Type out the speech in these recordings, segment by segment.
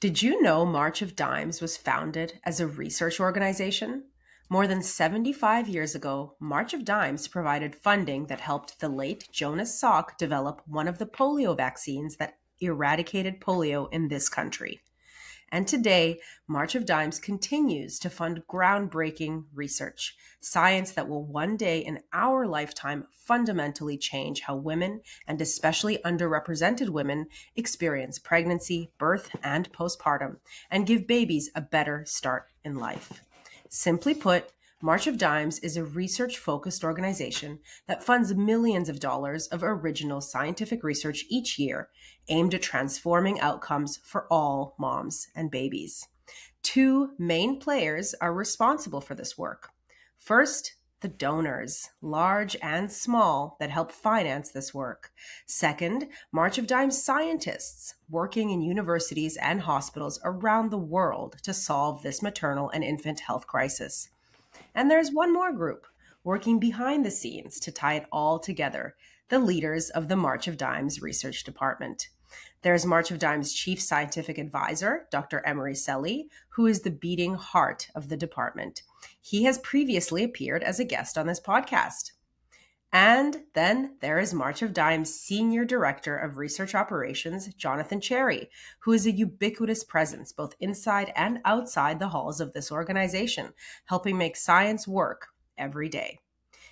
Did you know March of Dimes was founded as a research organization? More than 75 years ago, March of Dimes provided funding that helped the late Jonas Salk develop one of the polio vaccines that eradicated polio in this country. And today, March of Dimes continues to fund groundbreaking research, science that will one day in our lifetime fundamentally change how women, and especially underrepresented women, experience pregnancy, birth, and postpartum, and give babies a better start in life. Simply put, March of Dimes is a research-focused organization that funds millions of dollars of original scientific research each year, aimed at transforming outcomes for all moms and babies. Two main players are responsible for this work. First, the donors, large and small, that help finance this work. Second, March of Dimes scientists working in universities and hospitals around the world to solve this maternal and infant health crisis. And there's one more group working behind the scenes to tie it all together, the leaders of the March of Dimes Research Department. There's March of Dimes Chief Scientific Advisor, Dr. Emery Selly, who is the beating heart of the department. He has previously appeared as a guest on this podcast. And then there is March of Dimes Senior Director of Research Operations, Jonathan Cherry, who is a ubiquitous presence both inside and outside the halls of this organization, helping make science work every day.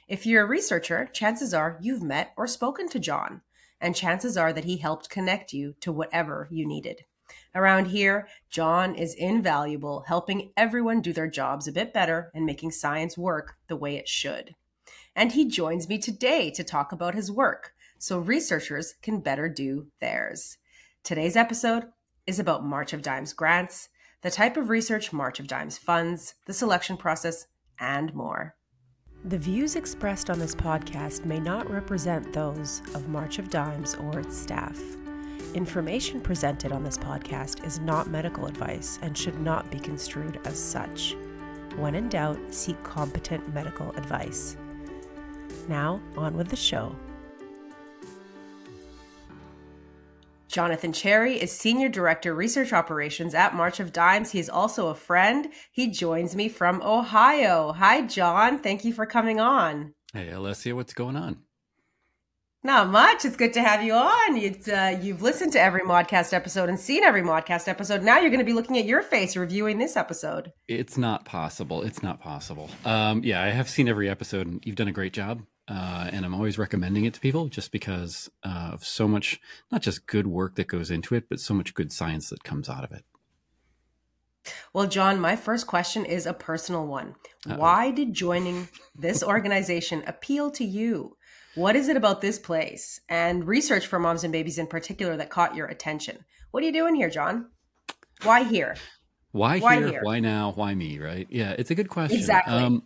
If you're a researcher, chances are you've met or spoken to John, and chances are that he helped connect you to whatever you needed. Around here, John is invaluable, helping everyone do their jobs a bit better and making science work the way it should. And he joins me today to talk about his work so researchers can better do theirs. Today's episode is about March of Dimes grants, the type of research March of Dimes funds, the selection process, and more. The views expressed on this podcast may not represent those of March of Dimes or its staff. Information presented on this podcast is not medical advice and should not be construed as such. When in doubt, seek competent medical advice. Now, on with the show. Jonathan Cherry is Senior Director, Research Operations at March of Dimes. He is also a friend. He joins me from Ohio. Hi, John. Thank you for coming on. Hey, Alessia, what's going on? Not much. It's good to have you on. You've listened to every Modcast episode and seen every Modcast episode. Now you're going to be looking at your face reviewing this episode. It's not possible. It's not possible. Yeah, I have seen every episode, and you've done a great job. And I'm always recommending it to people just because of so much, not just good work that goes into it, but so much good science that comes out of it. Well, John, my first question is a personal one. Uh-oh. Why did joining this organization appeal to you? What is it about this place and research for moms and babies in particular that caught your attention? What are you doing here, John? Why here? Why here? Why now? Why me? Right? Yeah, it's a good question. Exactly.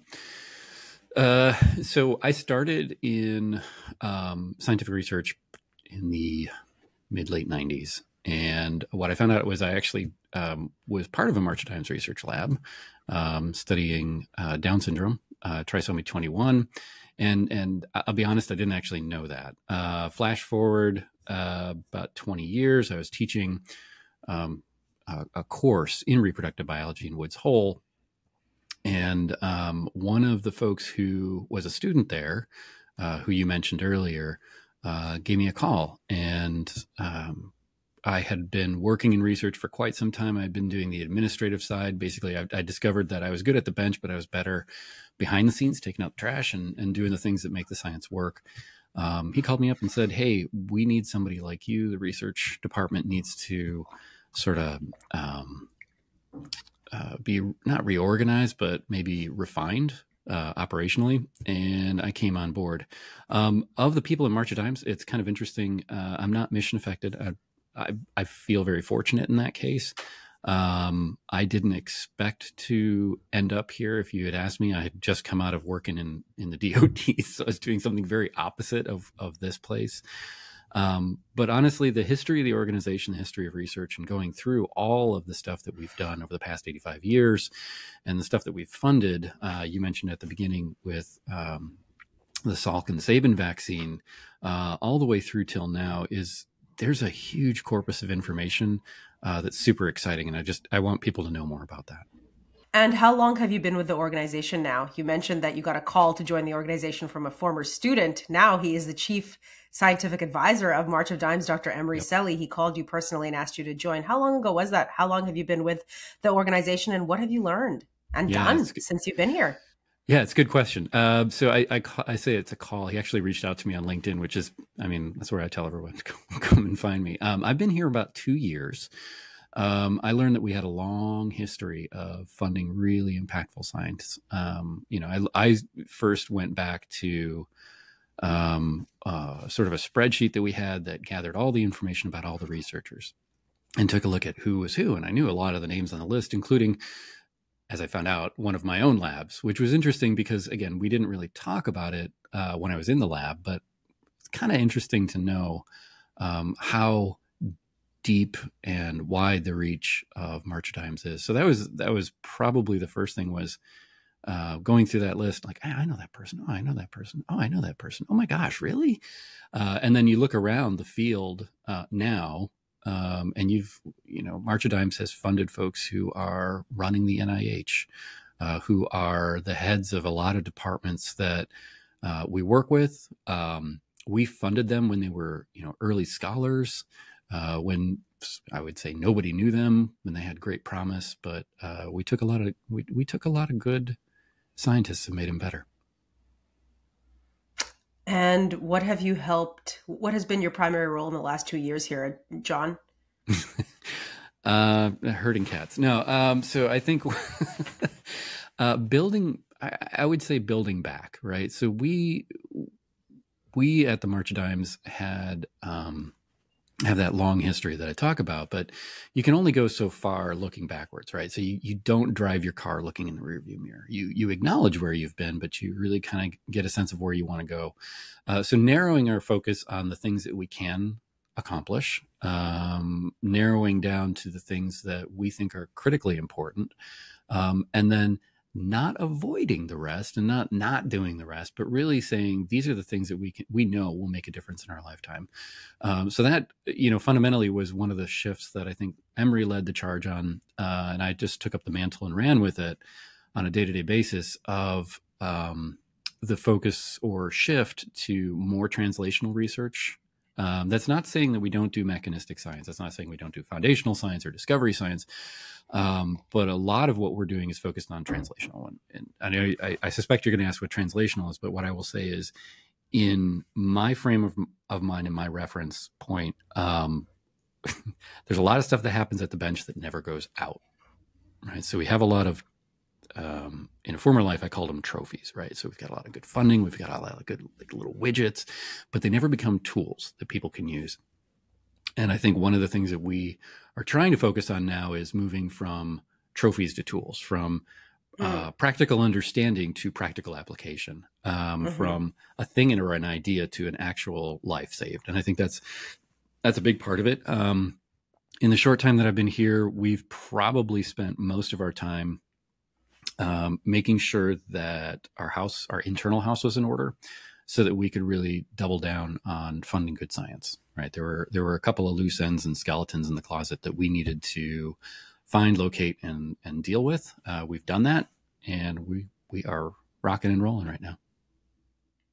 So I started in scientific research in the mid-late 90s. And what I found out was I actually was part of a March of Dimes research lab studying Down syndrome, trisomy 21. And I'll be honest, I didn't actually know that. Flash forward about 20 years, I was teaching a course in reproductive biology in Woods Hole. And one of the folks who was a student there, who you mentioned earlier, gave me a call. And I had been working in research for quite some time. I'd been doing the administrative side. Basically, I discovered that I was good at the bench, but I was better behind the scenes, taking out trash and doing the things that make the science work. He called me up and said, hey, we need somebody like you. The research department needs to sort of be not reorganized, but maybe refined operationally. And I came on board. Of the people in March of Dimes, it's kind of interesting. I'm not mission affected. I feel very fortunate in that case. I didn't expect to end up here. If you had asked me, I had just come out of working in the DoD, so I was doing something very opposite of this place. But honestly, the history of the organization, the history of research, and going through all of the stuff that we've done over the past 85 years and the stuff that we've funded, you mentioned at the beginning with the Salk and Sabin vaccine, all the way through till now is there's a huge corpus of information that's super exciting. And I want people to know more about that. And how long have you been with the organization now? You mentioned that you got a call to join the organization from a former student. Now he is the chief scientific advisor of March of Dimes, Dr. Emery Selly. He called you personally and asked you to join. How long ago was that? How long have you been with the organization, and what have you learned and done since you've been here? Yeah, it's a good question. So I say it's a call. He actually reached out to me on LinkedIn, which is, I mean, that's where I tell everyone to come and find me. I've been here about 2 years. I learned that we had a long history of funding really impactful science. I first went back to sort of a spreadsheet that we had that gathered all the information about all the researchers and took a look at who was who. And I knew a lot of the names on the list, including, as I found out, one of my own labs, which was interesting because, again, we didn't really talk about it when I was in the lab, but it's kind of interesting to know how deep and wide the reach of March of Dimes is. So that was probably the first thing, was going through that list, like, I know that person. Oh, I know that person. Oh, I know that person. Oh my gosh, really? And then you look around the field now, and March of Dimes has funded folks who are running the NIH, who are the heads of a lot of departments that we work with. We funded them when they were, early scholars, when I would say nobody knew them, when they had great promise, but we took a lot of good scientists and made them better. And what has been your primary role in the last 2 years here, John? Herding cats. No. So I think I would say building back, right? So we at the March of Dimes have that long history that I talk about, but you can only go so far looking backwards, right? So you don't drive your car looking in the rearview mirror. You acknowledge where you've been, but you really kind of get a sense of where you want to go. So narrowing our focus on the things that we can accomplish, narrowing down to the things that we think are critically important, and then not avoiding the rest and not doing the rest, but really saying these are the things that we know will make a difference in our lifetime. So that, fundamentally was one of the shifts that I think Emery led the charge on. And I just took up the mantle and ran with it on a day-to-day basis of the focus or shift to more translational research. That's not saying that we don't do mechanistic science. That's not saying we don't do foundational science or discovery science. But a lot of what we're doing is focused on translational. And I know I suspect you're going to ask what translational is, but what I will say is, in my frame of mind and my reference point, there's a lot of stuff that happens at the bench that never goes out, right? So we have a lot of, in a former life, I called them trophies, right? So we've got a lot of good funding. We've got a lot of good little widgets, but they never become tools that people can use. And I think one of the things that we are trying to focus on now is moving from trophies to tools, from practical understanding to practical application, from a thing or an idea to an actual life saved. And I think that's a big part of it. In the short time that I've been here, we've probably spent most of our time making sure that our internal house was in order, so that we could really double down on funding good science, right? There were a couple of loose ends and skeletons in the closet that we needed to find, locate, and deal with. We've done that, and we are rocking and rolling right now.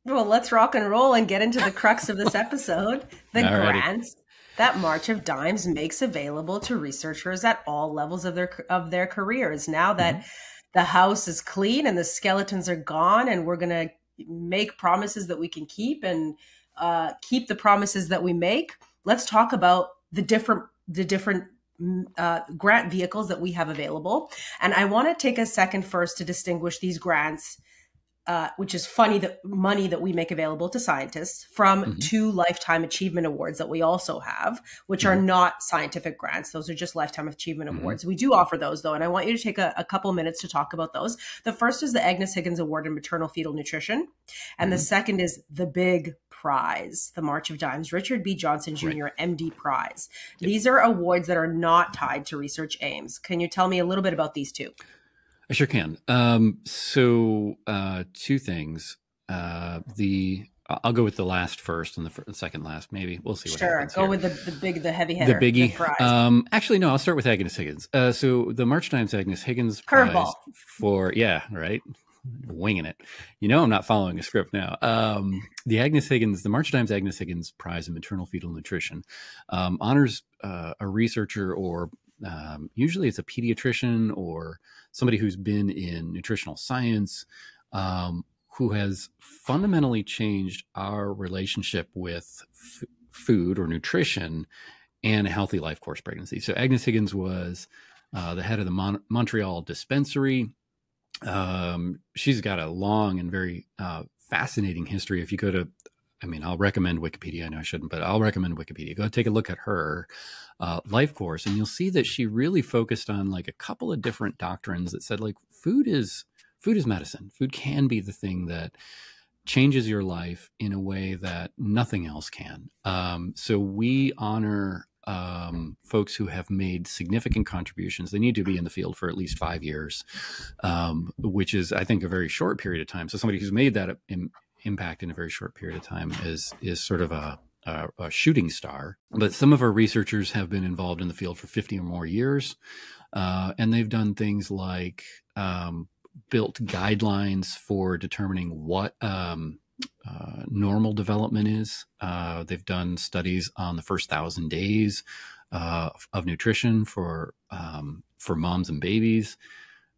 Well, let's rock and roll and get into the crux of this episode, the grants that March of Dimes makes available to researchers at all levels of their careers. Now that the house is clean and the skeletons are gone, and we're going to make promises that we can keep and keep the promises that we make, let's talk about the different grant vehicles that we have available. And I want to take a second first to distinguish these grants, which is funny, the money that we make available to scientists, from two Lifetime Achievement Awards that we also have, which are not scientific grants. Those are just Lifetime Achievement Awards. We do offer those, though, and I want you to take a couple minutes to talk about those. The first is the Agnes Higgins Award in Maternal Fetal Nutrition, and the second is the big prize, the March of Dimes Richard B. Johnson Jr. MD Prize. These are awards that are not tied to research aims. Can you tell me a little bit about these two? I sure can. So two things. The I'll go with the last first and the second last. Maybe we'll see what Sure, happens go here. with the heavy The hitter, biggie. prize. Actually, no. I'll start with Agnes Higgins. So the March Times Agnes Higgins Prize Curveball. for right, winging it. I'm not following a script now. The March Times Agnes Higgins Prize in Maternal Fetal Nutrition honors a researcher, or usually it's a pediatrician or somebody who's been in nutritional science, who has fundamentally changed our relationship with food or nutrition and a healthy life course pregnancy. So Agnes Higgins was the head of the Montreal dispensary. She's got a long and very fascinating history. If you go to, I'll recommend Wikipedia. I know I shouldn't, but I'll recommend Wikipedia. Go take a look at her life course, and you'll see that she really focused on like a couple of different doctrines that said like food is medicine. Food can be the thing that changes your life in a way that nothing else can. So we honor folks who have made significant contributions. They need to be in the field for at least 5 years, which is, I think, a very short period of time. So somebody who's made that impact in a very short period of time is sort of a shooting star. But some of our researchers have been involved in the field for 50 or more years, and they've done things like built guidelines for determining what normal development is. They've done studies on the first 1,000 days of nutrition for moms and babies.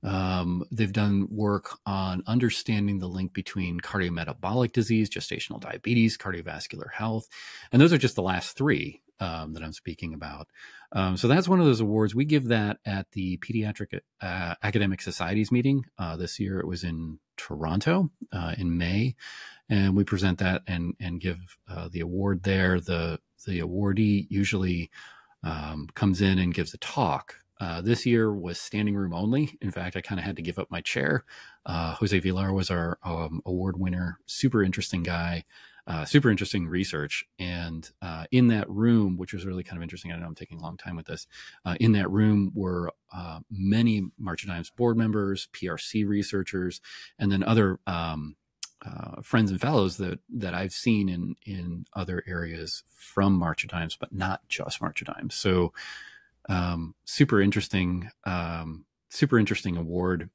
They've done work on understanding the link between cardiometabolic disease, gestational diabetes, cardiovascular health. And those are just the last three that I'm speaking about. So that's one of those awards. We give that at the Pediatric Academic Societies meeting. This year it was in Toronto in May. And we present that and give the award there. The awardee usually comes in and gives a talk. This year was standing room only. In fact, I kind of had to give up my chair. Jose Villar was our award winner. Super interesting guy, super interesting research. And in that room, which was really kind of interesting, I know I'm taking a long time with this. In that room were many March of Dimes board members, PRC researchers, and then other friends and fellows that I've seen in other areas from March of Dimes, but not just March of Dimes. So super interesting award.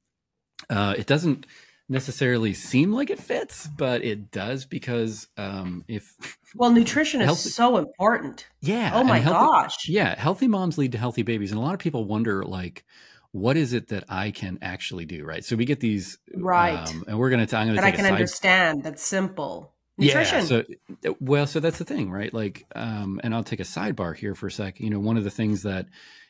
It doesn't necessarily seem like it fits, but it does, because nutrition is so important. Yeah. Oh my gosh. Yeah. Healthy moms lead to healthy babies. And a lot of people wonder, like, what is it that I can actually do? Right. So we get these, right. And I'm going to that I can understand. That's simple. Nutrition. Yeah. So that's the thing, right? Like, and I'll take a sidebar here for a sec. One of the things that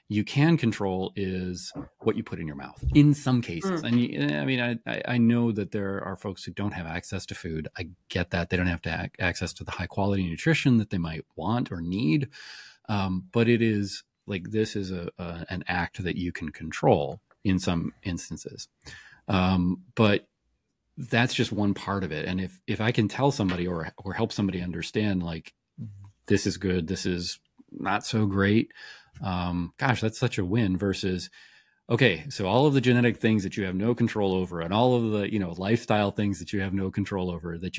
you can control is what you put in your mouth in some cases. And I know that there are folks who don't have access to food. I get that. They don't have to access to the high quality nutrition that they might want or need. But it is like, this is an act that you can control in some instances. But that's just one part of it. And if I can tell somebody or help somebody understand, like, this is good, this is not so great, gosh, that's such a win, versus, okay, so all of the genetic things that you have no control over, and all of the, lifestyle things that you have no control over, that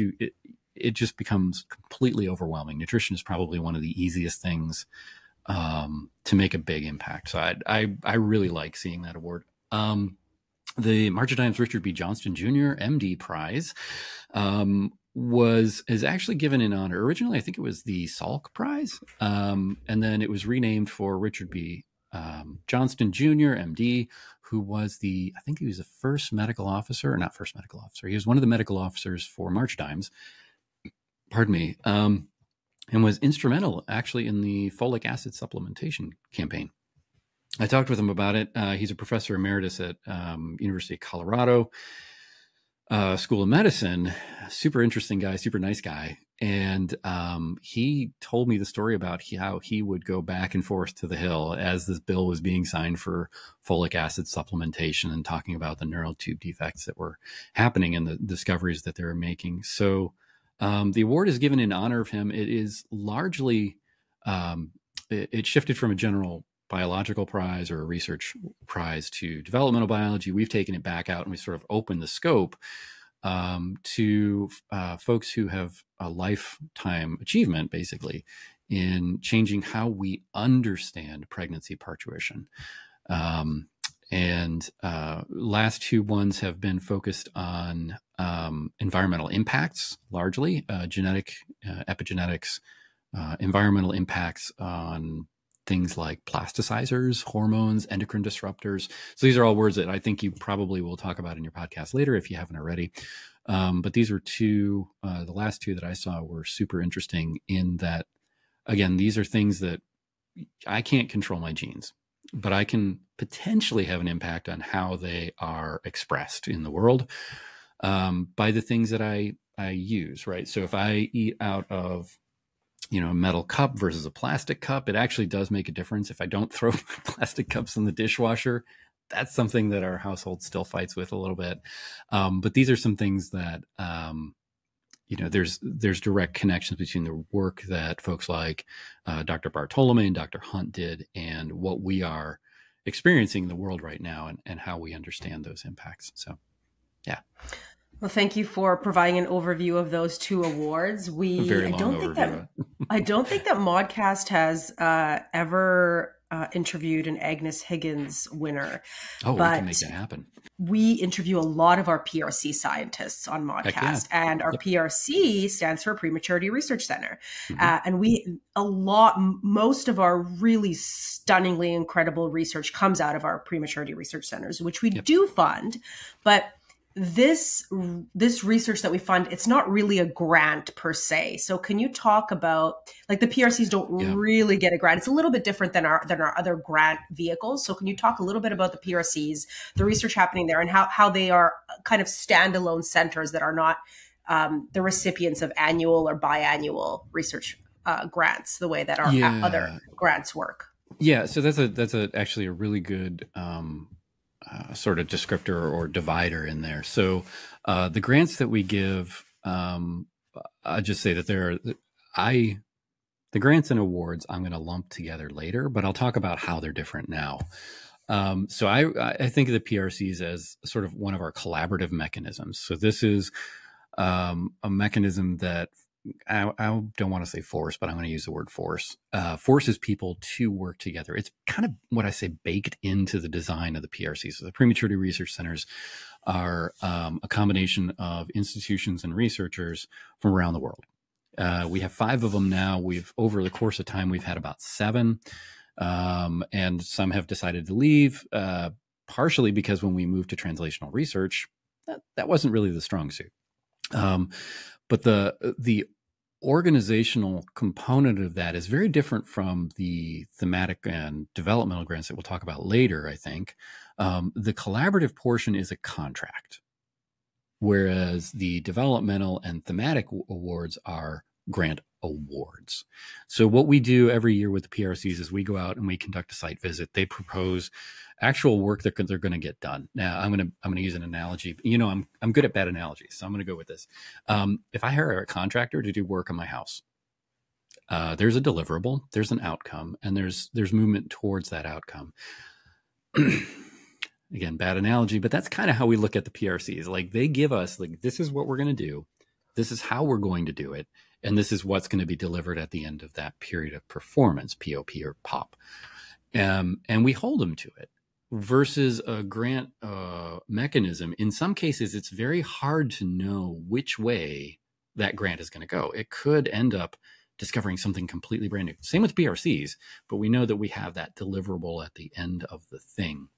it just becomes completely overwhelming. Nutrition is probably one of the easiest things to make a big impact. So I really like seeing that award. The March of Dimes Richard B. Johnston Jr. MD Prize is actually given in honor. Originally, I think it was the Salk Prize, and then it was renamed for Richard B. Johnston Jr. MD, who was he was the first medical officer, or not first medical officer. He was one of the medical officers for March of Dimes, pardon me, and was instrumental actually in the folic acid supplementation campaign. I talked with him about it. He's a professor emeritus at University of Colorado School of Medicine. Super interesting guy, super nice guy. And he told me the story about how he would go back and forth to the Hill as this bill was being signed for folic acid supplementation, and talking about the neural tube defects that were happening and the discoveries that they were making. So the award is given in honor of him. It is largely, it shifted from a general biological prize or a research prize to developmental biology. We've taken it back out and we sort of opened the scope to folks who have a lifetime achievement, basically, in changing how we understand pregnancy parturition. And last two ones have been focused on environmental impacts, largely genetic, epigenetics, environmental impacts on things like plasticizers, hormones, endocrine disruptors. So these are all words that I think you probably will talk about in your podcast later if you haven't already. But these are two, the last two that I saw were super interesting in that, again, these are things that I can't control my genes, but I can potentially have an impact on how they are expressed in the world by the things that I use, right? So if I eat out of a metal cup versus a plastic cup, it actually does make a difference. If I don't throw plastic cups in the dishwasher, that's something that our household still fights with a little bit. But these are some things that, there's direct connections between the work that folks like Dr. Bartolome and Dr. Hunt did and what we are experiencing in the world right now and how we understand those impacts. So, yeah. Well, thank you for providing an overview of those two awards. I don't think that Modcast has ever interviewed an Agnes Higgins winner. Oh, we can make that happen. We interview a lot of our PRC scientists on Modcast, and our PRC stands for Prematurity Research Center. And most of our really stunningly incredible research comes out of our prematurity research centers, which we do fund, but this research that we fund, it's not really a grant per se. So can you talk about, like, the PRCs don't really get a grant. It's a little bit different than our other grant vehicles. So can you talk a little bit about the PRCs, the research happening there, and how they are kind of standalone centers that are not the recipients of annual or biannual research grants, the way that our other grants work? Yeah, so that's actually a really good sort of descriptor or divider in there. So the grants that we give, I just say that the grants and awards I'm going to lump together later, but I'll talk about how they're different now. So I think of the PRCs as sort of one of our collaborative mechanisms. So this is a mechanism that I don't want to say force, but I'm going to use the word force. Forces people to work together. It's kind of what I say baked into the design of the PRC. So the Prematurity Research Centers are a combination of institutions and researchers from around the world. We have 5 of them now. Over the course of time, we've had about 7, and some have decided to leave, partially because when we moved to translational research, that wasn't really the strong suit. But the organizational component of that is very different from the thematic and developmental grants that we'll talk about later, I think. The collaborative portion is a contract, whereas the developmental and thematic awards are grant awards. So what we do every year with the PRCs is we go out and we conduct a site visit. They propose actual work that they're going to get done. Now, I'm going to use an analogy. I'm good at bad analogies, so I'm going to go with this. If I hire a contractor to do work on my house, there's a deliverable, there's an outcome, and there's movement towards that outcome. Again, bad analogy, but that's kind of how we look at the PRCs. Like, they give us, like, this is what we're going to do, this is how we're going to do it, and this is what's going to be delivered at the end of that period of performance, POP or POP. And we hold them to it. Versus a grant mechanism, in some cases, it's very hard to know which way that grant is going to go. It could end up discovering something completely brand new. Same with PRCs, but we know that we have that deliverable at the end of the thing.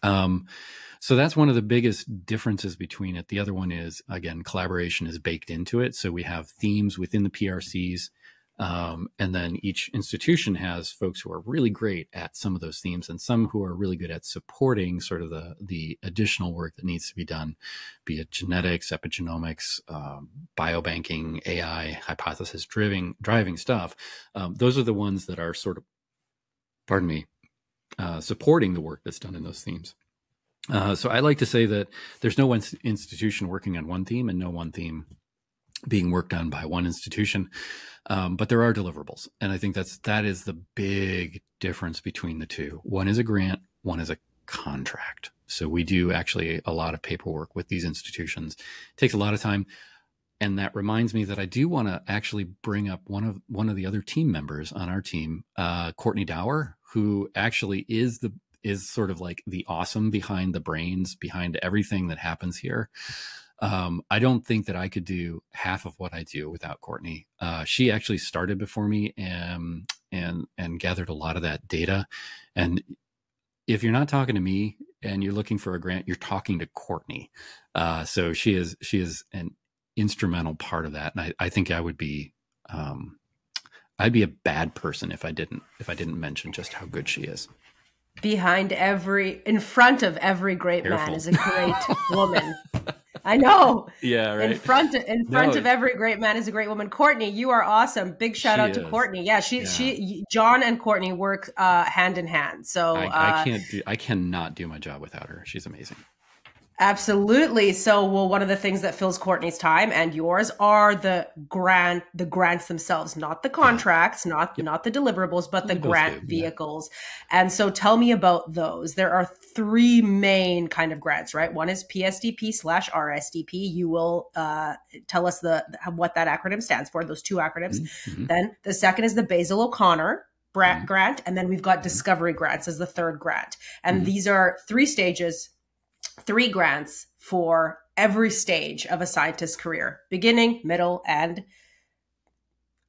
So that's one of the biggest differences between it. The other one is, again, collaboration is baked into it. So we have themes within the PRCs. And then each institution has folks who are really great at some of those themes and some who are really good at supporting sort of the additional work that needs to be done, be it genetics, epigenomics, biobanking, AI, hypothesis driving stuff. Those are the ones that are sort of, supporting the work that's done in those themes. So I like to say that there's no one institution working on one theme and no one theme being worked on by one institution. But there are deliverables. And I think that is the big difference between the two. One is a grant, one is a contract. So we do actually a lot of paperwork with these institutions. It takes a lot of time. And that reminds me that I do want to actually bring up one of the other team members on our team, Courtney Dower, who actually is sort of like the awesome behind the brains behind everything that happens here. I don't think that I could do half of what I do without Courtney. She actually started before me and gathered a lot of that data. And if you're not talking to me and you're looking for a grant, you're talking to Courtney. So she is an instrumental part of that. And I think I would be, I'd be a bad person if I didn't mention just how good she is. In front of every great man is a great woman. I know. Yeah, right. In front of every great man is a great woman. Courtney, you are awesome. Big shout out to Courtney. Yeah, John and Courtney work hand in hand. So I cannot do my job without her. She's amazing. Absolutely. So, one of the things that fills Courtney's time and yours are the grants themselves, not the contracts, not the deliverables, but the grant vehicles. Yeah. And so tell me about those. There are three main kind of grants, right? One is PSDP/RSDP. You will tell us what that acronym stands for, those two acronyms. Mm-hmm. Then the second is the Basil O'Connor grant. And then we've got Discovery Grants as the third grant. And these are 3 stages, 3 grants for every stage of a scientist's career: beginning, middle, and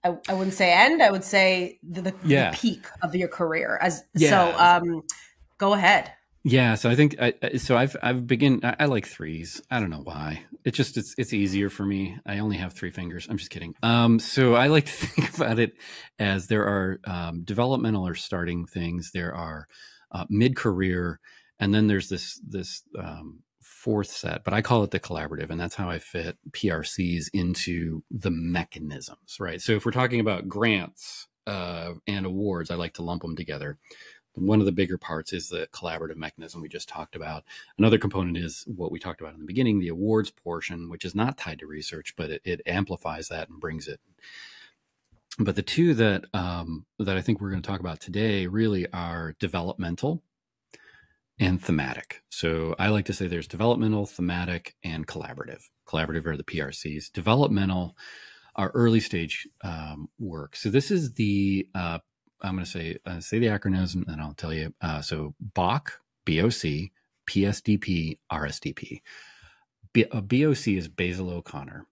I wouldn't say end. I would say the peak of your career. So go ahead. Yeah. So I think I like 3s. I don't know why. It's easier for me. I only have 3 fingers. I'm just kidding. So I like to think about it as there are developmental or starting things. There are mid-career. And then there's this 4th set, but I call it the collaborative, and that's how I fit PRCs into the mechanisms, right? So if we're talking about grants and awards, I like to lump them together. One of the bigger parts is the collaborative mechanism we just talked about. Another component is what we talked about in the beginning, the awards portion, which is not tied to research, but it amplifies that and brings it. But the 2 that I think we're going to talk about today really are developmental and thematic. So I like to say there's developmental, thematic, and collaborative. Collaborative are the PRCs. Developmental are early stage work. So this is I'm going to say the acronyms and I'll tell you. So BOC, BOC, PSDP, RSDP. BOC is Basil O'Connor.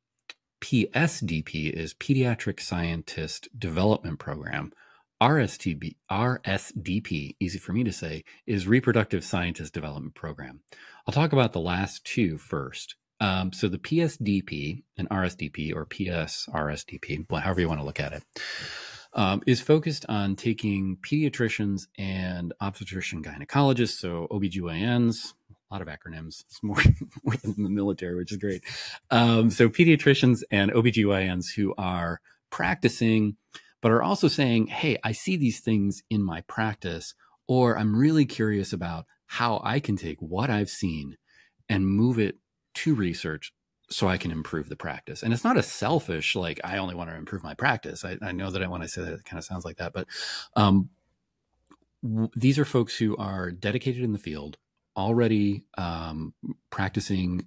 PSDP is Pediatric Scientist Development Program. RSDP, easy for me to say, is Reproductive Scientist Development Program. I'll talk about the last 2 first. So the PSDP and RSDP, or PSRSDP, however you want to look at it, is focused on taking pediatricians and obstetrician gynecologists, so OBGYNs, a lot of acronyms, it's more than in the military, which is great. So pediatricians and OBGYNs who are practicing, but are also saying, hey, I see these things in my practice, or I'm really curious about how I can take what I've seen and move it to research so I can improve the practice. And it's not a selfish, like, I only want to improve my practice. I know that when I say that, it kind of sounds like that, but these are folks who are dedicated in the field, already practicing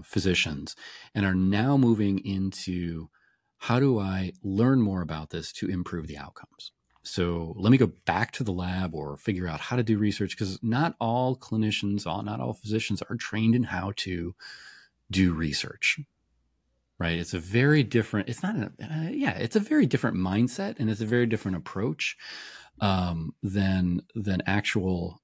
physicians, and are now moving into, how do I learn more about this to improve the outcomes? So let me go back to the lab or figure out how to do research, because not all clinicians, not all physicians are trained in how to do research, right? It's a very different, it's a very different mindset, and it's a very different approach than actual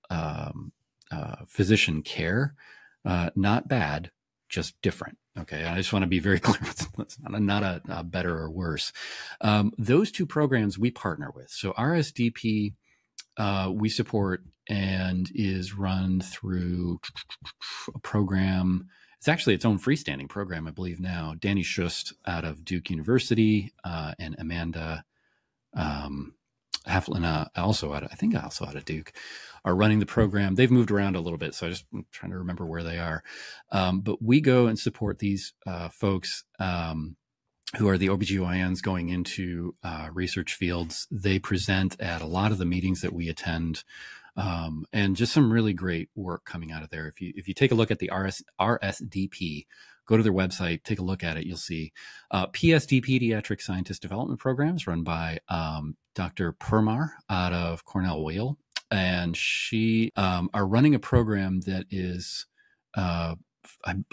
physician care. Not bad, just different. Okay, I just want to be very clear. It's not a better or worse. Those 2 programs we partner with. So RSDP we support and is run through a program. It's actually its own freestanding program, I believe now. Danny Schust out of Duke University and Amanda Haflin, also out of Duke, are running the program. They've moved around a little bit, so I'm trying to remember where they are. But we go and support these folks who are the OBGYNs going into research fields. They present at a lot of the meetings that we attend and just some really great work coming out of there. If you take a look at the RSDP, go to their website, take a look at it. You'll see PSD Pediatric Scientist Development Programs run by Dr. Permar out of Cornell Whale, and she are running a program that is, I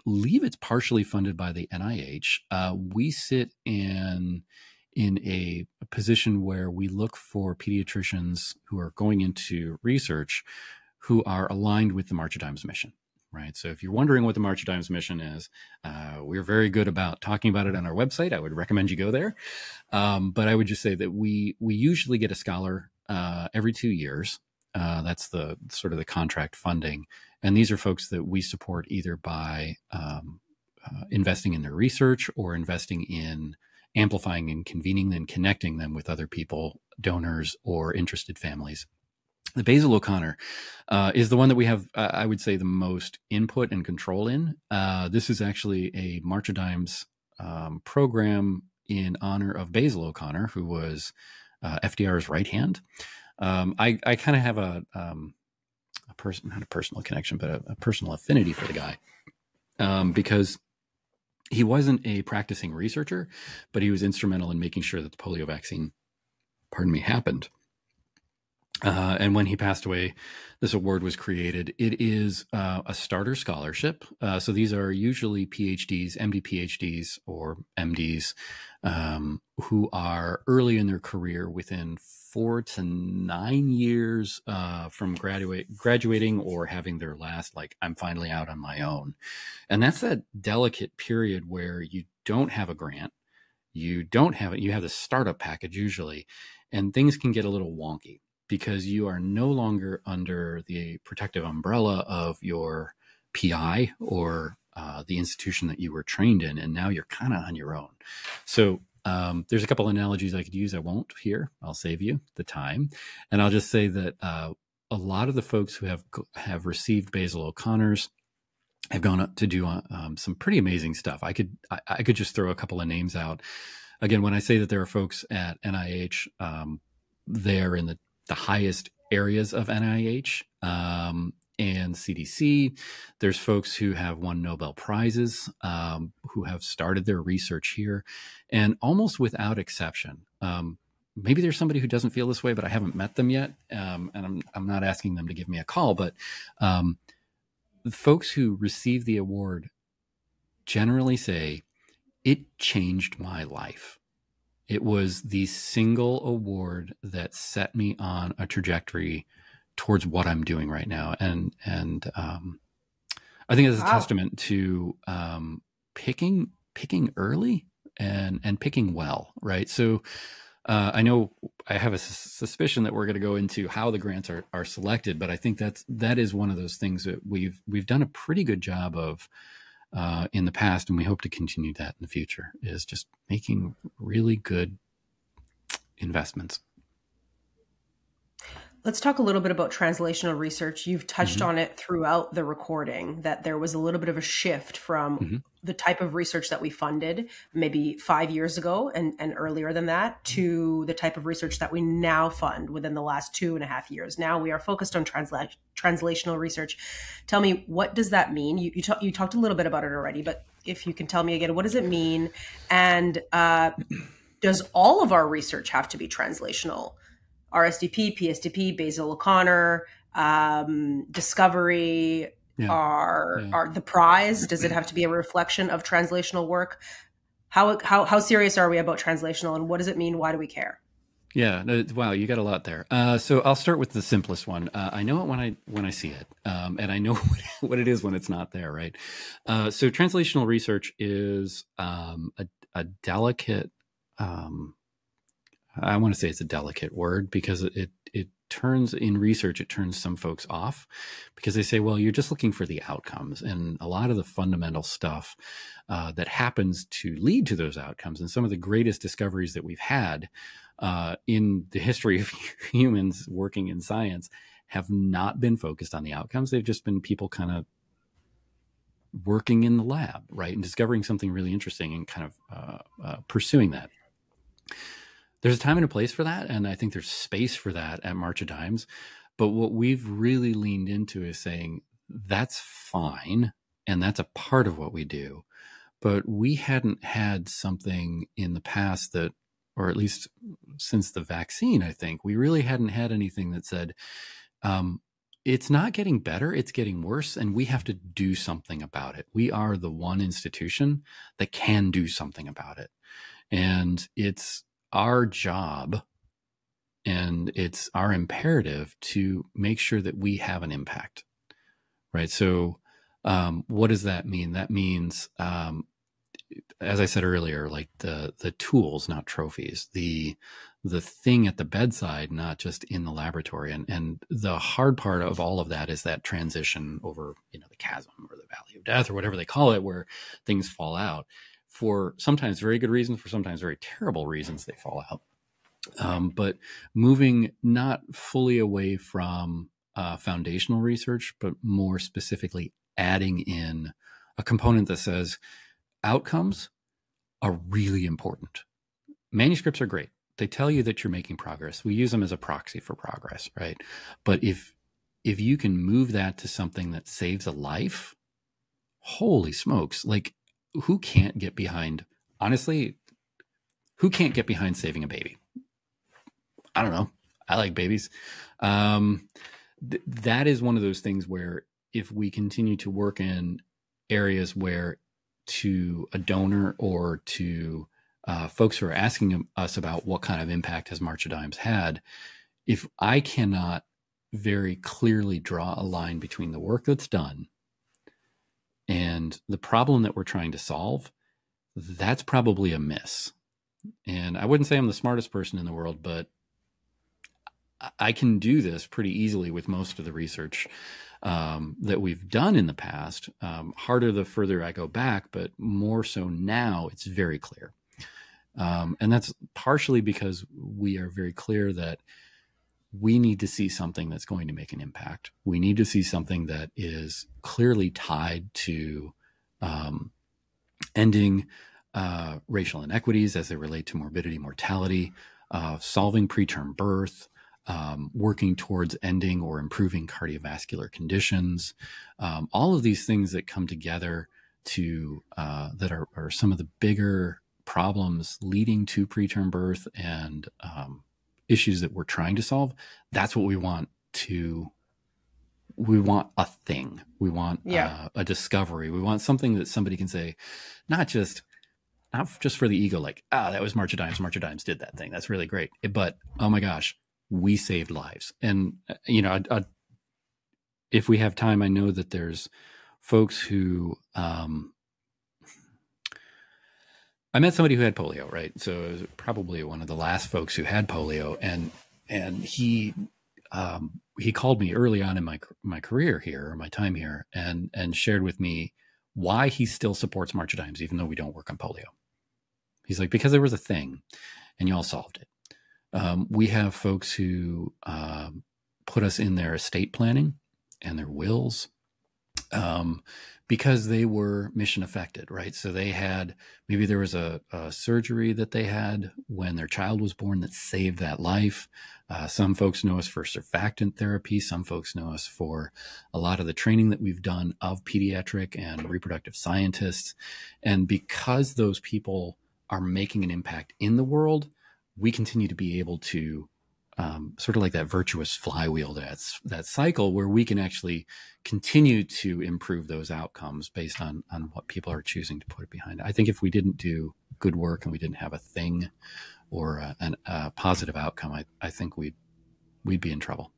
believe it's partially funded by the NIH. We sit in a position where we look for pediatricians who are going into research who are aligned with the March of Dimes mission, right? So if you're wondering what the March of Dimes mission is, we're very good about talking about it on our website. I would recommend you go there. But I would just say that we usually get a scholar every 2 years. That's the sort of the contract funding. And these are folks that we support either by investing in their research or investing in amplifying and convening and connecting them with other people, donors, or interested families. The Basil O'Connor is the one that we have, I would say, the most input and control in. This is actually a March of Dimes program in honor of Basil O'Connor, who was FDR's right hand. I kind of have a not a personal connection, but a personal affinity for the guy because he wasn't a practicing researcher, but he was instrumental in making sure that the polio vaccine, happened. And when he passed away, this award was created. It is a starter scholarship. So these are usually PhDs, MD PhDs, or MDs who are early in their career, within 4 to 9 years from graduating or having their last, like, I'm finally out on my own. And that's that delicate period where you don't have a grant. You have the startup package usually, and things can get a little wonky, because you are no longer under the protective umbrella of your PI or the institution that you were trained in, and now you're kind of on your own. So there's a couple analogies I could use. I won't here. I'll save you the time. And I'll just say that a lot of the folks who have received Basil O'Connor's have gone up to do some pretty amazing stuff. I could just throw a couple of names out. Again, when I say that there are folks at NIH, they're in the highest areas of NIH and CDC. There's folks who have won Nobel Prizes, who have started their research here, and almost without exception. Maybe there's somebody who doesn't feel this way, but I haven't met them yet, and I'm not asking them to give me a call. But the folks who receive the award generally say, "It changed my life. It was the single award that set me on a trajectory towards what I'm doing right now." And I think it's a testament to picking early and picking well, right? So I know I have a suspicion that we're going to go into how the grants are selected, but I think that is one of those things that we've done a pretty good job of in the past, and we hope to continue that in the future, is just making really good investments. Let's talk a little bit about translational research. You've touched on it throughout the recording, that there was a little bit of a shift from the type of research that we funded maybe 5 years ago and earlier than that, to the type of research that we now fund within the last 2.5 years. Now we are focused on translational research. Tell me, what does that mean? You talked a little bit about it already, but if you can tell me again, what does it mean? And does all of our research have to be translational? RSDP, PSDP, Basil O'Connor, Discovery are the prize? Does it have to be a reflection of translational work? How serious are we about translational, and what does it mean? Why do we care? Yeah, wow, you got a lot there. So I'll start with the simplest one. I know it when I see it, and I know what it is when it's not there, right? So translational research is a delicate. I want to say it's a delicate word, because it turns, in research, it turns some folks off, because they say, well, you're just looking for the outcomes, and a lot of the fundamental stuff that happens to lead to those outcomes, and some of the greatest discoveries that we've had in the history of humans working in science have not been focused on the outcomes. They've just been people kind of working in the lab, right, and discovering something really interesting and kind of pursuing that. There's a time and a place for that, and I think there's space for that at March of Dimes. But what we've really leaned into is saying that's fine. And that's a part of what we do. But we hadn't had something in the past that, or at least since the vaccine, I think, we really hadn't had anything that said, it's not getting better, it's getting worse, and we have to do something about it. We are the one institution that can do something about it. And it's our job and it's our imperative to make sure that we have an impact, right? So what does that mean? That means, as I said earlier, like the tools, not trophies, the thing at the bedside, not just in the laboratory. And the hard part of all of that is that transition over, the chasm or the valley of death or whatever they call it, where things fall out for sometimes very good reasons, for sometimes very terrible reasons they fall out. But moving not fully away from foundational research, but more specifically adding in a component that says outcomes are really important. Manuscripts are great. They tell you that you're making progress. We use them as a proxy for progress, right? But if you can move that to something that saves a life, holy smokes, like who can't get behind, honestly, who can't get behind saving a baby? I don't know. I like babies. That is one of those things where if we continue to work in areas where to a donor or to folks who are asking us about what kind of impact has March of Dimes had, if I cannot very clearly draw a line between the work that's done and the problem that we're trying to solve, that's probably a miss. And I wouldn't say I'm the smartest person in the world, but I can do this pretty easily with most of the research that we've done in the past. Harder the further I go back, but more so now it's very clear. And that's partially because we are very clear that we need to see something that's going to make an impact. We need to see something that is clearly tied to ending racial inequities as they relate to morbidity, mortality, solving preterm birth, working towards ending or improving cardiovascular conditions, all of these things that come together to that are some of the bigger problems leading to preterm birth and issues that we're trying to solve. That's what we want to. We want a thing. We want a discovery. We want something that somebody can say, not just for the ego, like, that was March of Dimes. March of Dimes did that thing. That's really great. But, oh my gosh, we saved lives. And, if we have time, I know that there's folks who, I met somebody who had polio, right? So it was probably one of the last folks who had polio. And he called me early on in my career here, or my time here, and shared with me why he still supports March of Dimes, even though we don't work on polio. He's like, because there was a thing and y'all solved it. We have folks who put us in their estate planning and their wills because they were mission affected, right? So they had, maybe there was a surgery that they had when their child was born that saved that life. Some folks know us for surfactant therapy. Some folks know us for a lot of the training that we've done of pediatric and reproductive scientists. And because those people are making an impact in the world, we continue to be able to sort of like that virtuous flywheel, that cycle where we can actually continue to improve those outcomes based on what people are choosing to put it behind. I think if we didn't do good work and we didn't have a thing or a positive outcome, I think we'd be in trouble.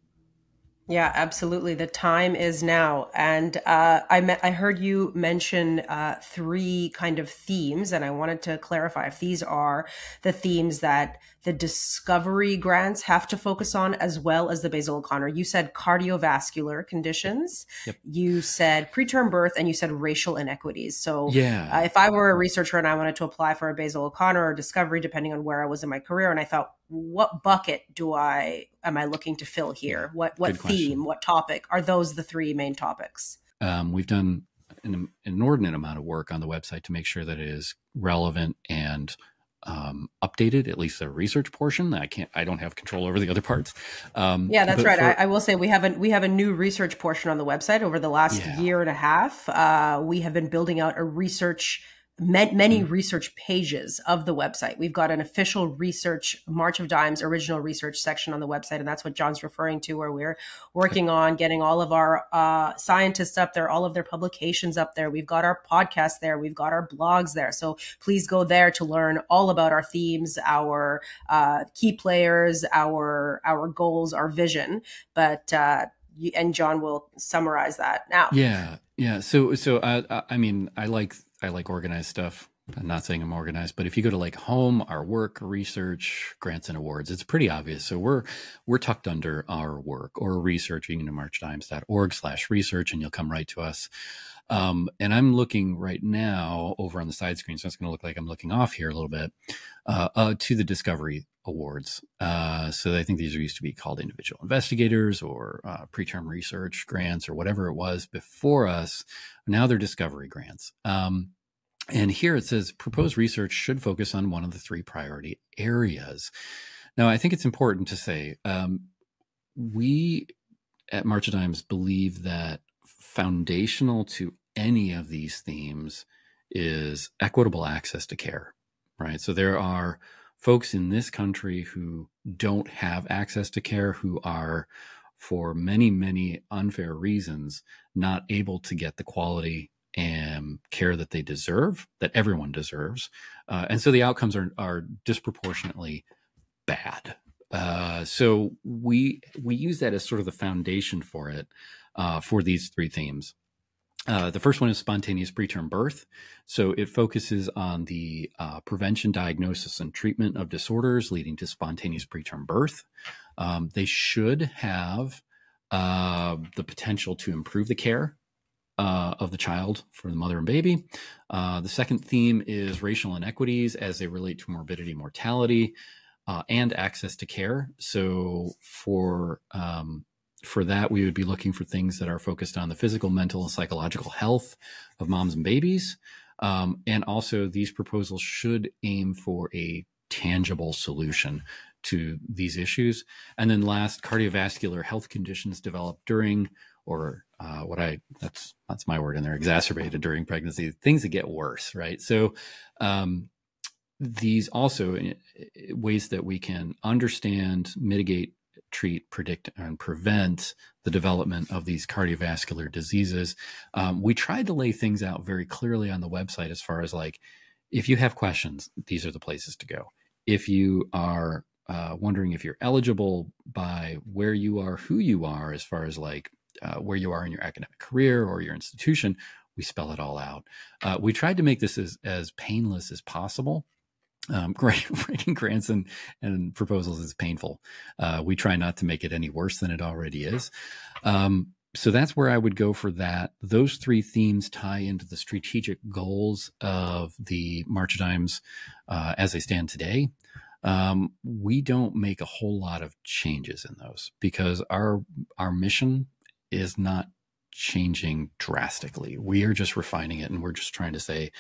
Yeah, absolutely. The time is now. And I heard you mention three kind of themes, and I wanted to clarify if these are the themes that the discovery grants have to focus on, as well as the Basil O'Connor. You said cardiovascular conditions, Yep. You said preterm birth, and you said racial inequities. So Yeah. if I were a researcher and I wanted to apply for a Basil O'Connor or discovery, depending on where I was in my career, and I thought, what bucket am I looking to fill here? What theme, what topic? Are those the three main topics? We've done an inordinate amount of work on the website to make sure that it is relevant and updated, at least the research portion. I don't have control over the other parts. Yeah, that's right. I will say we have a new research portion on the website. Over the last year and a half, we have been building out a many research pages of the website. We've got an official research March of Dimes original research section on the website, and that's what John's referring to, where we're working on getting all of our scientists up there, all of their publications up there. We've got our podcast there, we've got our blogs there. So please go there to learn all about our themes, our key players, our goals, our vision. But and John will summarize that now. Yeah. So I mean, I like organized stuff. I'm not saying I'm organized, but if you go to like home, our work, research, grants and awards, it's pretty obvious. So we're tucked under our work or researching into marchdimes.org/research, and you'll come right to us. And I'm looking right now over on the side screen, so it's going to look like I'm looking off here a little bit, to the Discovery Awards. So I think these used to be called individual investigators or preterm research grants or whatever it was before us. Now they're Discovery grants. And here it says proposed research should focus on one of the 3 priority areas. Now, I think it's important to say we at March of Dimes believe that foundational to any of these themes is equitable access to care, right? So there are folks in this country who don't have access to care, who are, for many, many unfair reasons, not able to get the quality and care that they deserve, that everyone deserves. And so the outcomes are disproportionately bad. So we use that as sort of the foundation for it, for these 3 themes. The first one is spontaneous preterm birth. So it focuses on the prevention, diagnosis, and treatment of disorders leading to spontaneous preterm birth. They should have the potential to improve the care of the child for the mother and baby. The second theme is racial inequities as they relate to morbidity, mortality, and access to care. So for that, we would be looking for things that are focused on the physical, mental, and psychological health of moms and babies. And also these proposals should aim for a tangible solution to these issues. And then last, cardiovascular health conditions developed during, or that's my word in there, exacerbated during pregnancy, things that get worse, right? So these also ways that we can understand, mitigate, treat, predict, and prevent the development of these cardiovascular diseases. We tried to lay things out very clearly on the website as far as like, if you have questions, these are the places to go. If you are wondering if you're eligible by where you are, who you are, as far as like where you are in your academic career or your institution, we spell it all out. We tried to make this as painless as possible. Writing grants and proposals is painful. We try not to make it any worse than it already is. So that's where I would go for that. Those 3 themes tie into the strategic goals of the March of Dimes as they stand today. We don't make a whole lot of changes in those because our mission is not changing drastically. We are just refining it, and we're just trying to say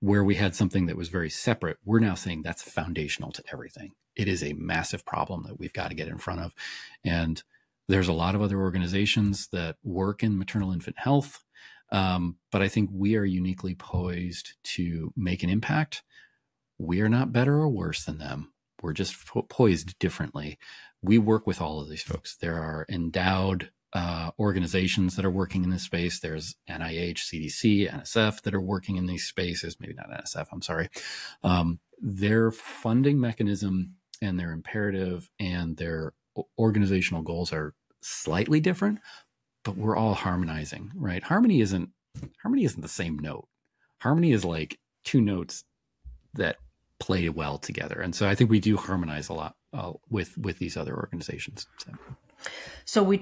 where we had something that was very separate, we're now saying that's foundational to everything. It is a massive problem that we've got to get in front of. And there's a lot of other organizations that work in maternal infant health. But I think we are uniquely poised to make an impact. We are not better or worse than them. We're just poised differently. We work with all of these folks. There are endowed organizations that are working in this space. There's NIH, CDC, NSF that are working in these spaces. Maybe not NSF, I'm sorry. Their funding mechanism and their imperative and their organizational goals are slightly different, but we're all harmonizing, right? Harmony isn't the same note. Harmony is like 2 notes that play well together. And so I think we do harmonize a lot with these other organizations. So you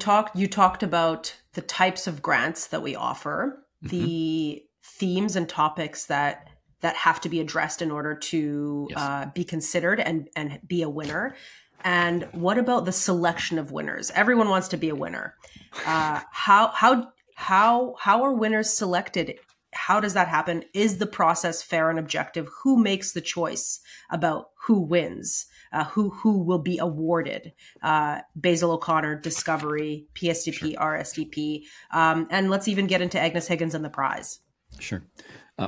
talked about the types of grants that we offer, the themes and topics that have to be addressed in order to be considered and be a winner. And what about the selection of winners? Everyone wants to be a winner. How are winners selected? How does that happen? Is the process fair and objective? Who makes the choice about who wins? Who will be awarded? Basil O'Connor, Discovery, PSDP, RSDP, and let's even get into Agnes Higgins and the prize. Sure.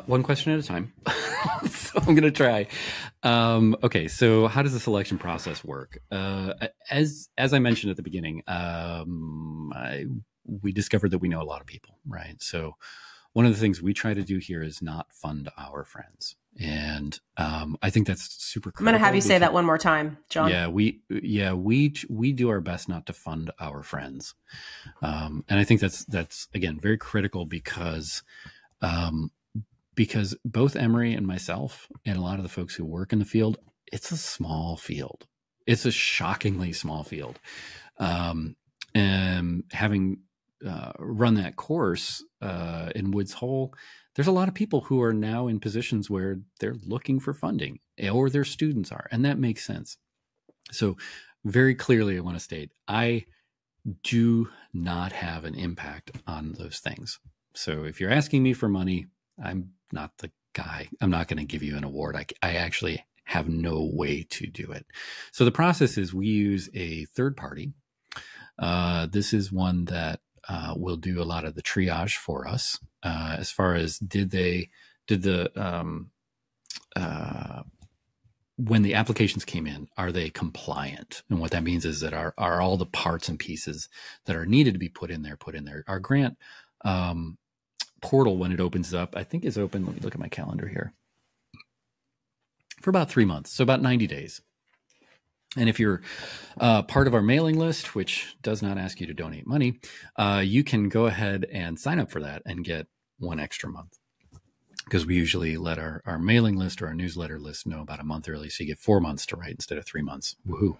One question at a time. So I'm going to try. Okay. So how does the selection process work? As I mentioned at the beginning, we discovered that we know a lot of people, right? So one of the things we try to do here is not fund our friends. And I think that's super critical. I'm going to have you say that one more time, John. Yeah, we do our best not to fund our friends. And I think that's again, very critical because both Emery and myself and a lot of the folks who work in the field, it's a small field. It's a shockingly small field. And having run that course in Woods Hole, there's a lot of people who are now in positions where they're looking for funding, or their students are, and that makes sense. So very clearly, I want to state, I do not have an impact on those things. So if you're asking me for money, I'm not the guy. I'm not going to give you an award. I actually have no way to do it. So the process is we use a third party. This is one that will do a lot of the triage for us. As far as when the applications came in, are they compliant? And what that means is that are all the parts and pieces that are needed to be put in there. Our grant portal, when it opens up, I think is open. Let me look at my calendar here, for about 3 months. So about 90 days. And if you're part of our mailing list, which does not ask you to donate money, you can go ahead and sign up for that and get 1 extra month, because we usually let our mailing list or our newsletter list know about a month early. So you get 4 months to write instead of 3 months. Woohoo.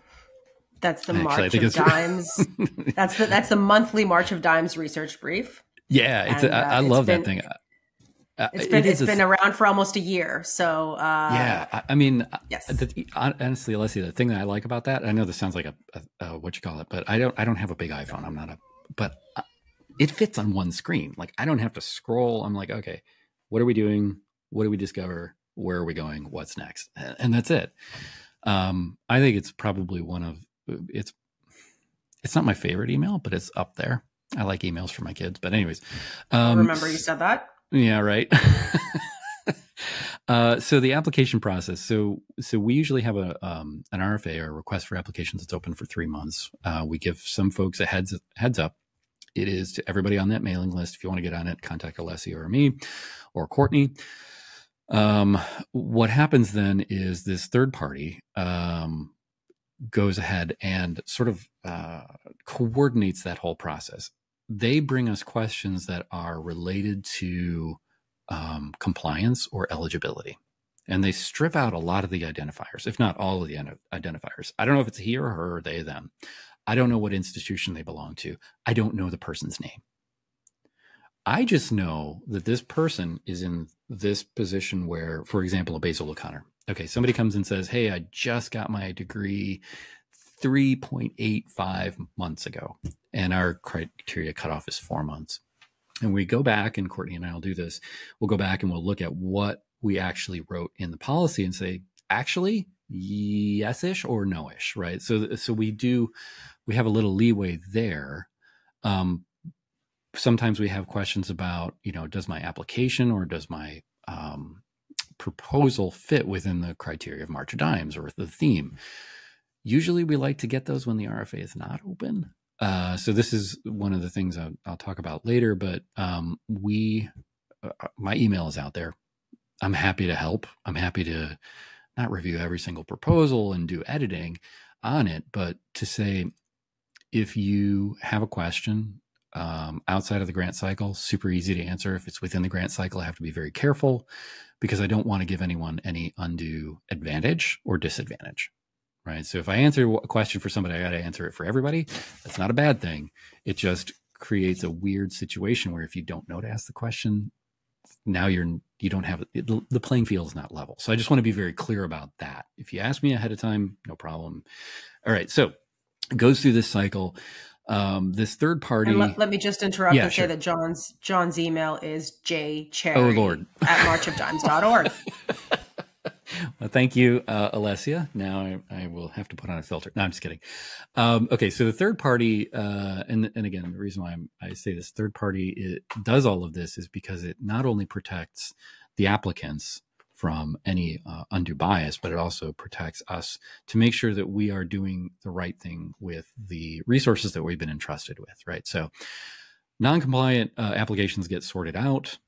That's the March of Dimes. That's the monthly March of Dimes research brief. Yeah. I love that thing. It's been around for almost a year. So yeah, I mean, yes. Honestly, Alessia, the thing that I like about that, I know this sounds like a what you call it, but I don't have a big iPhone. But it fits on one screen. Like, I don't have to scroll. I'm like, okay, what are we doing? What do we discover? Where are we going? What's next? And that's it. I think it's probably it's not my favorite email, but it's up there. I like emails for my kids, but anyways, remember you said that. Yeah, right. So the application process. So we usually have an RFA, or a request for applications, that's open for 3 months. We give some folks a heads up. It is to everybody on that mailing list. If you want to get on it, contact Alessia or me or Courtney. What happens then is this third party goes ahead and sort of coordinates that whole process. They bring us questions that are related to compliance or eligibility. And they strip out a lot of the identifiers, if not all of the identifiers. I don't know if it's he or her, or they, them. I don't know what institution they belong to. I don't know the person's name. I just know that this person is in this position where, for example, a Basil O'Connor. Okay, somebody comes and says, hey, I just got my degree 3.85 months ago, and our criteria cutoff is 4 months. And we go back, and Courtney and I will do this. We'll go back and we'll look at what we actually wrote in the policy and say, actually, yes-ish or no-ish, right? So we have a little leeway there. Sometimes we have questions about, does my application or does my proposal fit within the criteria of March of Dimes or the theme? Usually we like to get those when the RFA is not open. So this is one of the things I'll talk about later, but my email is out there. I'm happy to help. I'm happy to not review every single proposal and do editing on it, but to say, if you have a question outside of the grant cycle, super easy to answer. If it's within the grant cycle, I have to be very careful, because I don't want to give anyone any undue advantage or disadvantage, right? So if I answer a question for somebody, I got to answer it for everybody. That's not a bad thing. It just creates a weird situation where if you don't know to ask the question, now you don't have the playing field is not level. So I just want to be very clear about that. If you ask me ahead of time, no problem. All right. So it goes through this cycle. This third party. And let me just interrupt Yeah, and sure. say that John's email is jcherry Oh, Lord. at marchofdimes.org. Well, thank you, Alessia. Now I will have to put on a filter. No, I'm just kidding. Okay, so the third party, and again, the reason why I say this third party does all of this is because it not only protects the applicants from any undue bias, but it also protects us to make sure that we are doing the right thing with the resources that we've been entrusted with, right? So non-compliant applications get sorted out,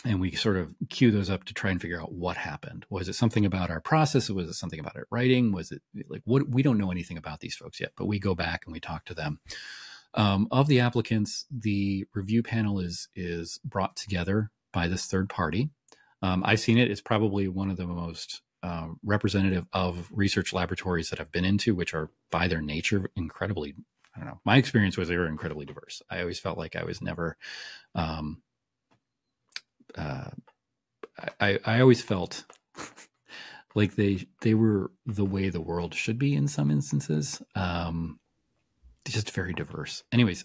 and we sort of queue those up to try and figure out what happened. Was it something about our process? Was it something about our writing? Was it like what? We don't know anything about these folks yet, but we go back and we talk to them. Of the applicants, the review panel is brought together by this third party. I've seen it. It's probably one of the most representative of research laboratories that I've been into, which are by their nature incredibly, I don't know. My experience was they were incredibly diverse. I always felt like I was never, I always felt like they were the way the world should be in some instances. Just very diverse. Anyways,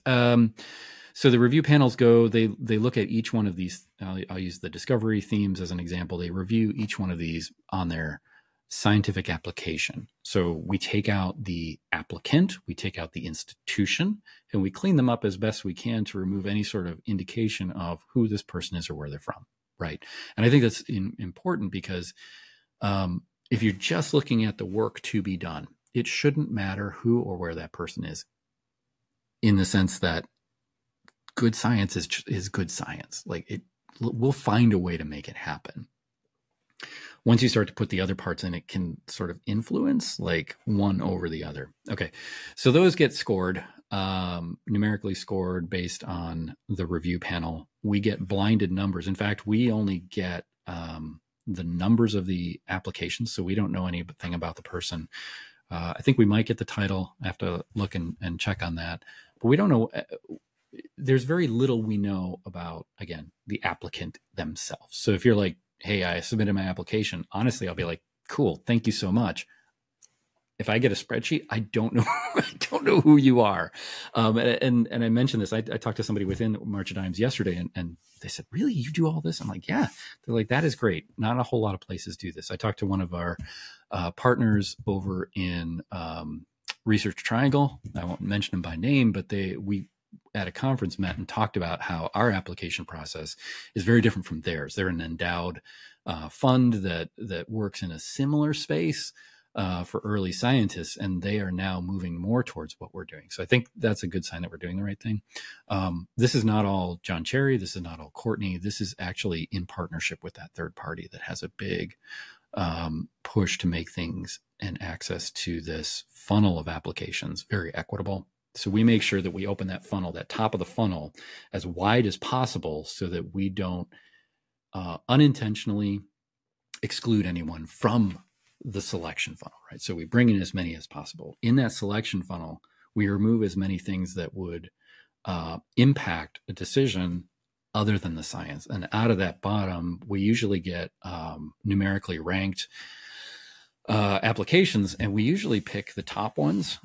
so the review panels they look at each one of these. I'll use the discovery themes as an example. They review each one of these on their scientific application. So we take out the applicant, we take out the institution, and we clean them up as best we can to remove any sort of indication of who this person is or where they're from, right? And I think that's important because if you're just looking at the work to be done, it shouldn't matter who or where that person is, in the sense that good science is good science. Like we'll find a way to make it happen. Once you start to put the other parts in, it can sort of influence like one over the other. Okay, so those get scored, numerically scored based on the review panel. We get blinded numbers. In fact, we only get the numbers of the applications, so we don't know anything about the person. I think we might get the title. I have to look and check on that. But we don't know. There's very little we know about, again, the applicant themselves. So if you're like, hey, I submitted my application, honestly, I'll be like, cool, thank you so much. If I get a spreadsheet, I don't know, I don't know who you are. And I mentioned this. I talked to somebody within March of Dimes yesterday, and they said, really, you do all this? I'm like, yeah. They're like, that is great. Not a whole lot of places do this. I talked to one of our partners over in Research Triangle. I won't mention them by name, but we at a conference met and talked about how our application process is very different from theirs. They're an endowed fund that works in a similar space for early scientists, and they are now moving more towards what we're doing. So I think that's a good sign that we're doing the right thing. This is not all John Cherry. This is not all Courtney. This is actually in partnership with that third party that has a big push to make things and access to this funnel of applications very equitable. So we make sure that we open that funnel, that top of the funnel, as wide as possible so that we don't unintentionally exclude anyone from the selection funnel, right? So we bring in as many as possible. In that selection funnel, we remove as many things that would impact a decision other than the science. And out of that bottom, we usually get numerically ranked applications, and we usually pick the top ones.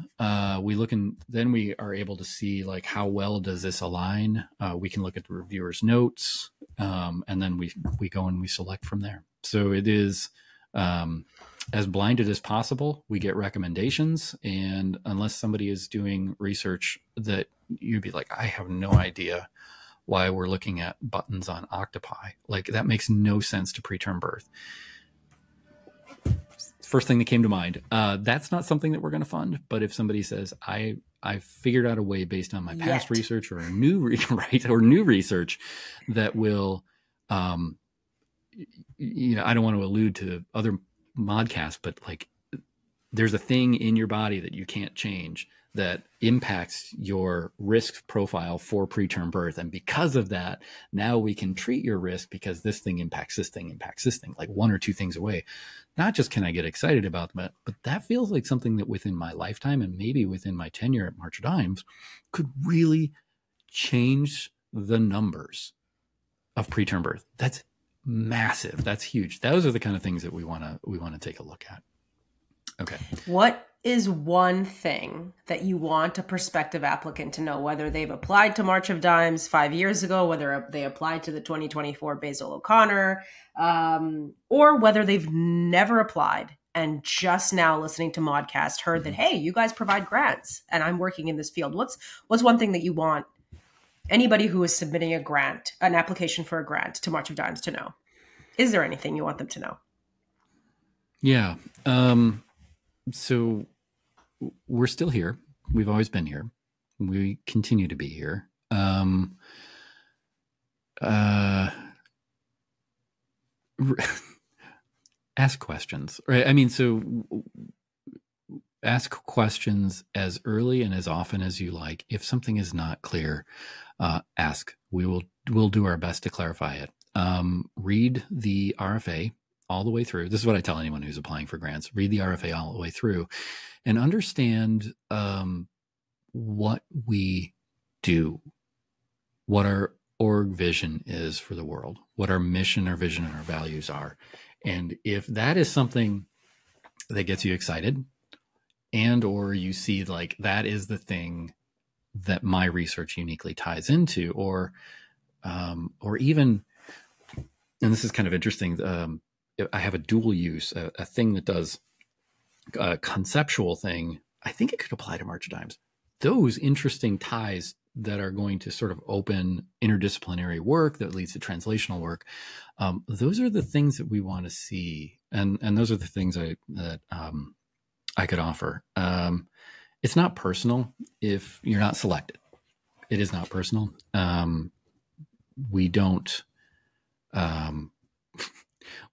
We look and then we are able to see like how well does this align. We can look at the reviewer's notes, and then we go and we select from there. So it is as blinded as possible. We get recommendations, and unless somebody is doing research that you'd be like, I have no idea why we're looking at buttons on octopi. Like that makes no sense to preterm birth. First thing that came to mind. That's not something that we're going to fund. But if somebody says, I figured out a way based on my past research or new research that will, I don't want to allude to other modcasts, but like there's a thing in your body that you can't change that impacts your risk profile for preterm birth. And because of that, now we can treat your risk because this thing impacts this thing, like one or two things away. Not just can I get excited about that, but that feels like something that within my lifetime and maybe within my tenure at March of Dimes could really change the numbers of preterm birth. That's massive. That's huge. Those are the kind of things that we want to take a look at. Okay. What is one thing that you want a prospective applicant to know, whether they've applied to March of Dimes 5 years ago, whether they applied to the 2024 Basil O'Connor, or whether they've never applied and just now listening to Modcast heard that, hey, you guys provide grants and I'm working in this field. What's one thing that you want anybody who is submitting a grant, an application for a grant to March of Dimes to know? Is there anything you want them to know? Yeah. So we're still here. We've always been here. We continue to be here. Ask questions, right? I mean, so ask questions as early and as often as you like. If something is not clear, ask. We'll do our best to clarify it. Read the RFA all the way through. This is what I tell anyone who's applying for grants. Read the RFA all the way through and understand what we do, what our org vision is for the world, what our mission, our vision, and our values are. And if that is something that gets you excited, and or you see like that is the thing that my research uniquely ties into, or even, and this is kind of interesting, I have a dual use, a thing that does a conceptual thing. I think it could apply to March of Dimes. Those interesting ties that are going to sort of open interdisciplinary work that leads to translational work. Those are the things that we want to see. And those are the things that I could offer. It's not personal if you're not selected. It is not personal. We don't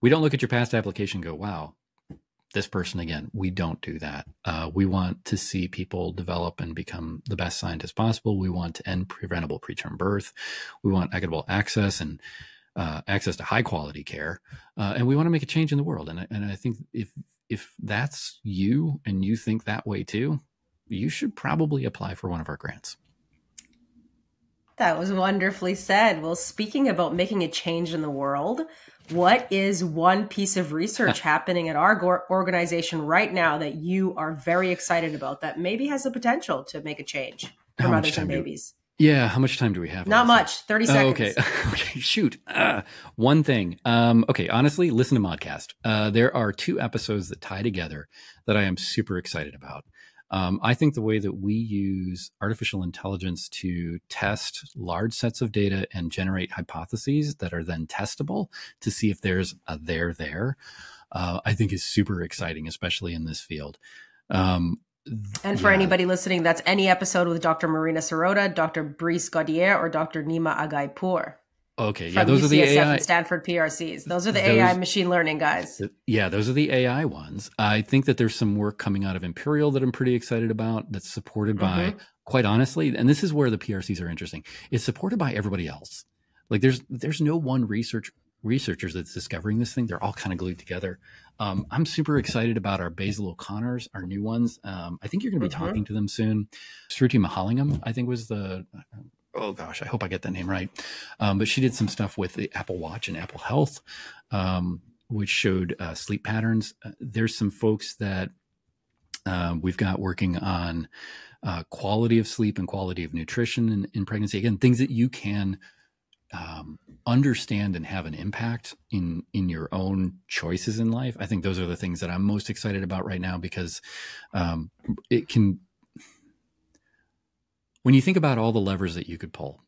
look at your past application and go, wow, this person again. We don't do that. We want to see people develop and become the best scientists possible. We want to end preventable preterm birth. We want equitable access and access to high quality care. And we want to make a change in the world. And I think if that's you and you think that way too, you should probably apply for one of our grants. That was wonderfully said. Well, speaking about making a change in the world, what is one piece of research happening at our organization right now that you are very excited about that maybe has the potential to make a change for mothers and babies? How much time do we have? Not much. 30 seconds. Okay. Okay. Shoot. One thing. Okay. Honestly, listen to Modcast. There are 2 episodes that tie together that I am super excited about. I think the way that we use artificial intelligence to test large sets of data and generate hypotheses that are then testable to see if there's a there, I think is super exciting, especially in this field. And for anybody listening, that's any episode with Dr. Marina Sirota, Dr. Brice Gaudier, or Dr. Nima Agaipour. Okay, yeah, those UCSF are the AI and Stanford PRCs. Those are the AI machine learning guys. Yeah, those are the AI ones. I think that there's some work coming out of Imperial that I'm pretty excited about. That's supported by, quite honestly, and this is where the PRCs are interesting. It's supported by everybody else. Like there's no one researchers that's discovering this thing. They're all kind of glued together. I'm super excited about our Basil O'Connors, our new ones. I think you're going to be talking to them soon. Shruti Mahalingam, I think was the. Oh gosh, I hope I get that name right. But she did some stuff with the Apple Watch and Apple Health, which showed sleep patterns. There's some folks that we've got working on quality of sleep and quality of nutrition in pregnancy. Again, things that you can understand and have an impact in your own choices in life. I think those are the things that I'm most excited about right now because it can. When you think about all the levers that you could pull,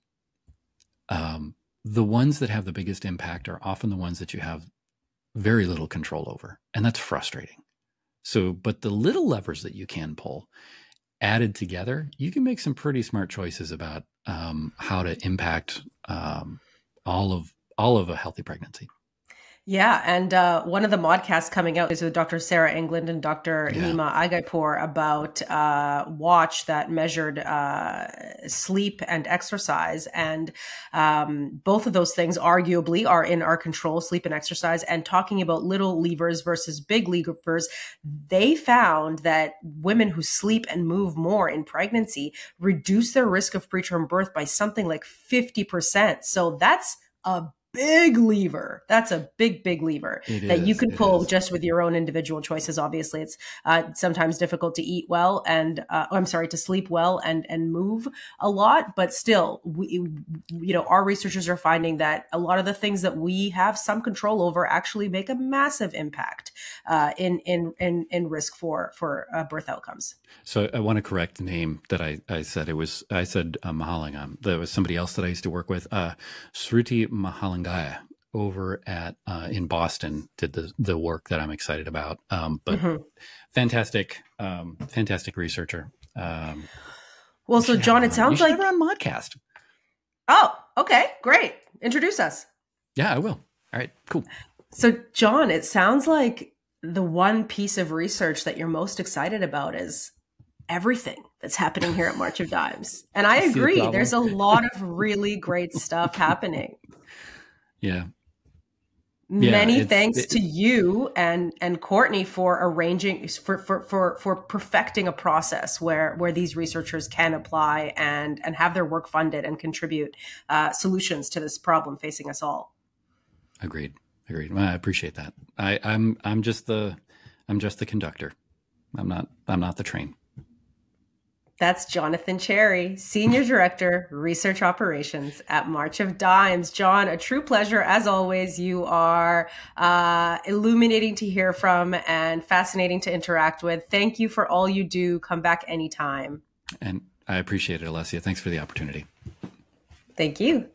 the ones that have the biggest impact are often the ones that you have very little control over. And that's frustrating. So, but the little levers that you can pull added together, you can make some pretty smart choices about how to impact all of a healthy pregnancy. Yeah, and one of the modcasts coming out is with Dr. Sarah England and Dr. Nima Agaipour about watch that measured sleep and exercise. And both of those things arguably are in our control, sleep and exercise. And talking about little levers versus big levers, they found that women who sleep and move more in pregnancy reduce their risk of preterm birth by something like 50%. So that's a big lever. That's a big, big lever that you can pull just with your own individual choices. Obviously, it's sometimes difficult to eat well and to sleep well and move a lot. But still, our researchers are finding that a lot of the things that we have some control over actually make a massive impact in risk for birth outcomes. So I want to correct the name that I said. I said Mahalingam. There was somebody else that I used to work with, Sruti Mahalingaya, over at in Boston, did the work that I'm excited about. But fantastic researcher. Well, so John, it sounds like we're on Modcast. Oh, okay, great. Introduce us. Yeah, I will. All right, cool. So John, it sounds like the one piece of research that you're most excited about is everything that's happening here at March of Dimes. And I agree. There's a lot of really great stuff happening. Yeah. Many thanks to you and Courtney for arranging for perfecting a process where these researchers can apply and have their work funded and contribute solutions to this problem facing us all. Agreed. Well, I appreciate that. I'm just the conductor. I'm not the train. That's Jonathan Cherry, Senior Director, Research Operations at March of Dimes. John, a true pleasure as always. You are illuminating to hear from and fascinating to interact with. Thank you for all you do. Come back anytime. And I appreciate it, Alessia. Thanks for the opportunity. Thank you.